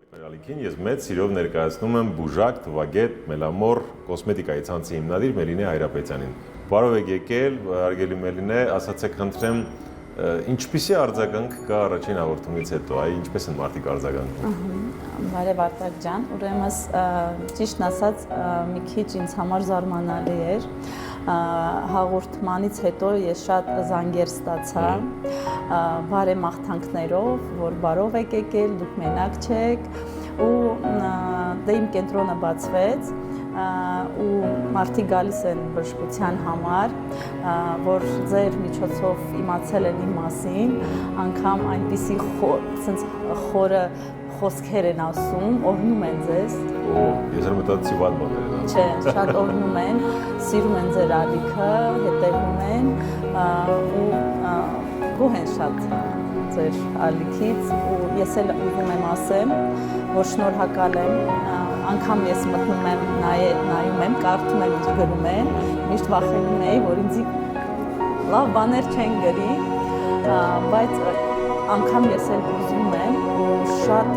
Մերալիքին ես մեծ սիրով ներկայացնում եմ բուժակ, թվագետ, մելամոր, կոսմետիկայի ցանցի հիմնադիր Մելինե Հայրապետյանին։ Բարով եք եկել, հարգելի Մելինե, ասացեք խնդրեմ, ինչպիսի արձագանք կա առաջին հաղորդումից հետո, ինչպես են մարդիկ արձագանքում։ Բարև Արտակ ջան, ուրեմն ճիշտն ասած մի քիչ ինձ համար զարմանալի էր։ Հաղորդմանից հետո ես շատ զանգեր ստացա բարեմաղթանքներով, որ բարով եք եկել, դուք մենակ չեք, ու դե իմ կենտրոնը բացվեց ու մարդիկ գալիս են բժշկության համար, որ ձեր միջոցով իմացել են իմ մասին, անգամ այնպիսի խորը խոսքեր են ասում, օրհնում են ձեզ։ Ես էլ մտածեցի վատ բաներ են ասում։ Չէ, շատ օրհնում են, սիրում են ձեր ալիքը, հետևում են ու գոհ են շատ ձեր ալիքից ու ես էլ ուզում եմ ասեմ, որ շնորհակալ եմ, անգամ ես մտնում եմ, նայում եմ, կարդում եմ ինչ գրում են, միշտ վախենում էի, որ ինձ լավ բաներ չեն գրի, բայց անգամ ես էլ ուզում եմ ու շատ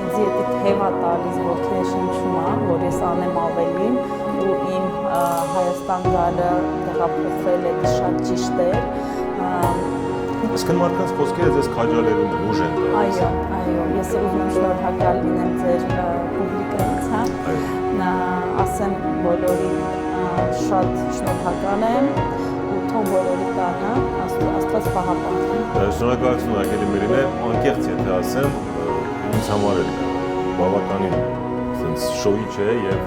ինձ եթե թևա տալիս ոգեշնչում է, որ ես անեմ ավելին ու իմ Հայաստան գալը տեղափոխվել է շատ ճիշտ էր։ Այսինքն մարդկանց խոսքերը ձեզ քաջալերում են, ուժ են տալիս։ Այո, ես ուզում եմ շնորհակալ լինեմ ձեր պուբլիկայից, ասեմ բոլորին շատ շնորհակալ եմ ու թող բոլորի տանը Աստված պահապանի։ Շնորհակալություն արգելի Մելինե, անկեղծ եթե ասեմ, ինձ համար էլ բավականին շոյի չէ եւ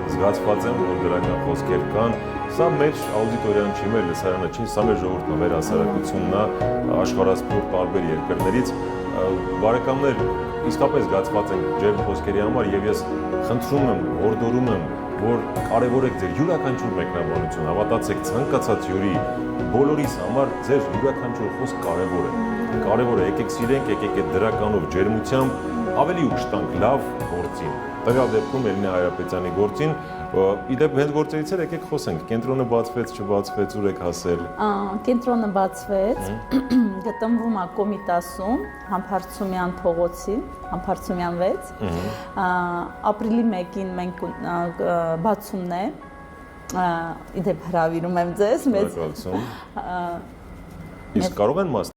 զգացված եմ, որ դրական խոսքեր կան։ Սա մեր աուդիտորիան չի, մեր լսարանը չի, սա մեր ժողովուրդն է, մեր հասարակությունն է, աշխարհասփյուռ տարբեր երկրներից։ Բարեկամներ, իսկապես զգացված ենք ջերմ խոսքերի համար եւ ես խնդրում եմ, հորդորում եմ, որ կարևորեք ձեր յուրաքանչյուր մեկնաբանություն, հավատացեք ցանկացած յուրի բոլորիս համար ձեր յուրաքանչյուր խոսք կարևոր է։ Կարևոր է, եկեք սիրենք, եկեք այդ դրականով, ջերմությամբ ավելի ուշ տանք լավ գործին։ Տվյալ դեպքում Մելինե Հայրապետյանի գործին, իդեպ հենց գործերից էլ եկեք խոսենք, կենտրոնը բացվեց, չբացվեց, ուր եք հասել։ Կենտրոնը բացվեց, գտնվում է Կոմիտասում, Համբարձումյան փողոցին, Համբարձումյան 6, ապրիլի 1-ին մենք բացումն է, իդեպ հրավիրում եմ ձեզ մեծ։ Իսկ կարող են մաս